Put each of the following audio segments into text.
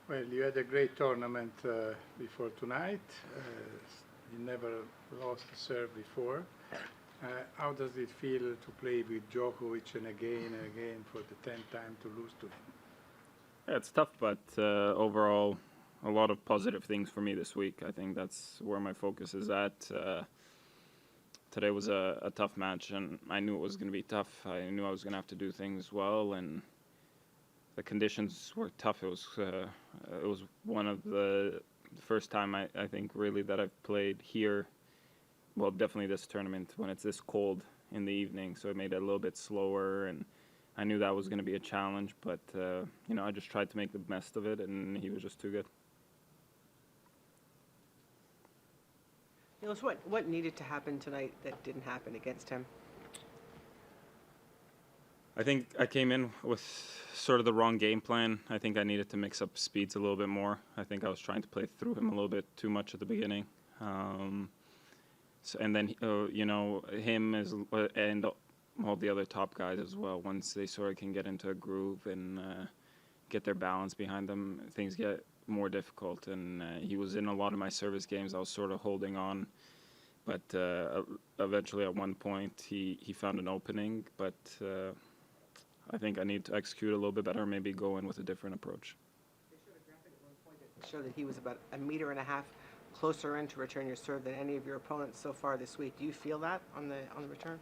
Well, you had a great tournament before tonight. You never lost a serve before. How does it feel to play with Djokovic and again for the 10th time to lose to him? Yeah, it's tough, but overall, a lot of positive things for me this week. I think that's where my focus is at. Today was a tough match, and I knew it was going to be tough. I knew I was going to have to do things well, and the conditions were tough. It was one of the first time I think really that I've played here. Well, definitely this tournament when it's this cold in the evening, so it made it a little bit slower, and I knew that was going to be a challenge. But I just tried to make the best of it, and he was just too good. Milos, what needed to happen tonight that didn't happen against him? I think I came in with sort of the wrong game plan. I think I needed to mix up speeds a little bit more. I think I was trying to play through him a little bit too much at the beginning. And then, him and all the other top guys as well. Once they sort of can get into a groove and get their balance behind them, things get more difficult. And he was in a lot of my service games. I was sort of holding on. But eventually at one point he found an opening. But I think I need to execute a little bit better, maybe go in with a different approach. They showed a graphic at one point that showed that he was about 1.5 meters closer in to return your serve than any of your opponents so far this week. Do you feel that on the return?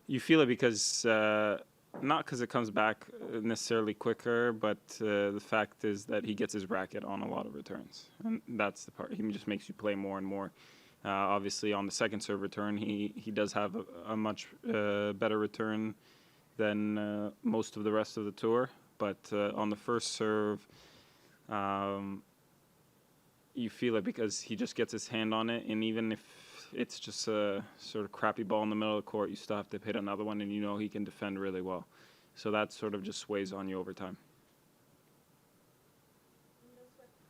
You feel it because not because it comes back necessarily quicker, but the fact is that he gets his racket on a lot of returns, and that's the part. He just makes you play more and more. Obviously, on the second serve return, he does have a much better return than most of the rest of the tour. But on the first serve, you feel it because he just gets his hand on it, and even if it's just a sort of crappy ball in the middle of the court, you still have to hit another one, and he can defend really well. So that sort of just weighs on you over time.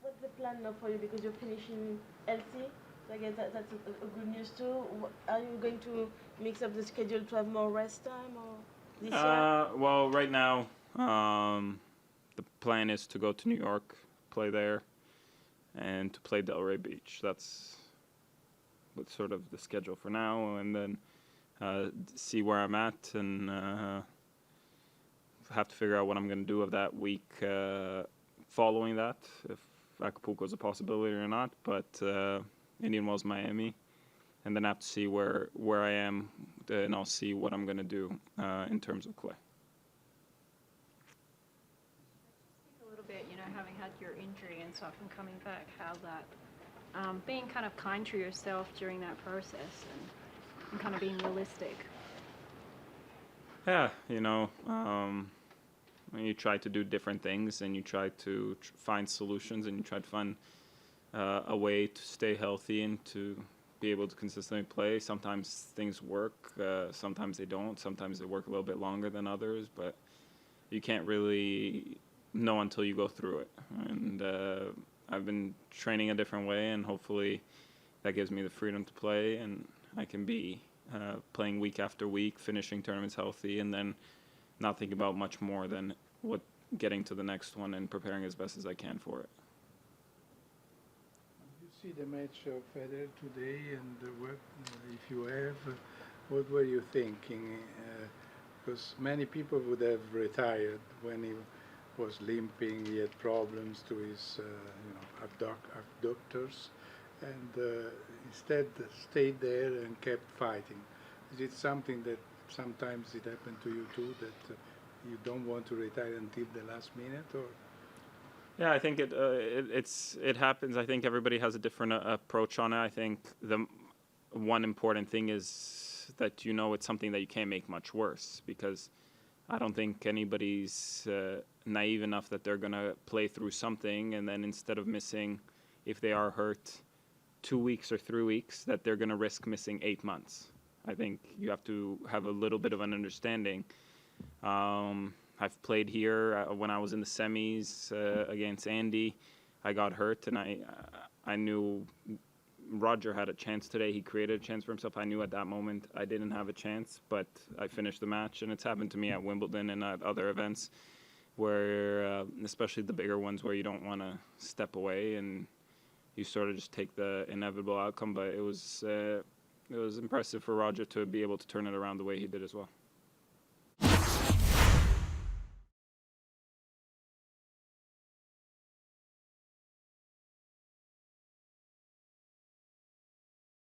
What's the plan now for you? Because you're finishing LC, so I guess that's a good news too. Are you going to mix up the schedule to have more rest time or this year? Well, right now, the plan is to go to New York, play there, and to play Delray Beach. That's what's sort of the schedule for now, and then see where I'm at, and have to figure out what I'm going to do of that week following that, if Acapulco is a possibility or not. But Indian Wells, Miami, and then I have to see where I am, and I'll see what I'm going to do in terms of clay. A little bit, having had your injury and stuff and coming back, how that being kind of kind to yourself during that process and kind of being realistic. Yeah, you try to do different things, and you try to find solutions, and you try to find a way to stay healthy and to be able to consistently play. Sometimes things work, sometimes they don't. Sometimes they work a little bit longer than others, but you can't really know until you go through it. And I've been training a different way, and hopefully that gives me the freedom to play, and I can be playing week after week, finishing tournaments healthy, and then not thinking about much more than getting to the next one and preparing as best as I can for it. You see the match of Federer today, and if you have, what were you thinking? Because many people would have retired when he was limping. He had problems to his abductors, and instead stayed there and kept fighting. Is it something that sometimes it happened to you too, that you don't want to retire until the last minute, or? Yeah, I think it happens. I think everybody has a different approach on it. I think the one important thing is that it's something that you can't make much worse, because I don't think anybody's naive enough that they're going to play through something, and then instead of missing, if they are hurt, 2 weeks or 3 weeks, that they're going to risk missing 8 months. I think you have to have a little bit of an understanding. I've played here when I was in the semis against Andy. I got hurt, and I knew Roger had a chance today. He created a chance for himself. I knew at that moment I didn't have a chance, but I finished the match, and it's happened to me at Wimbledon and at other events where especially the bigger ones where you don't want to step away and you sort of just take the inevitable outcome. But it was impressive for Roger to be able to turn it around the way he did as well.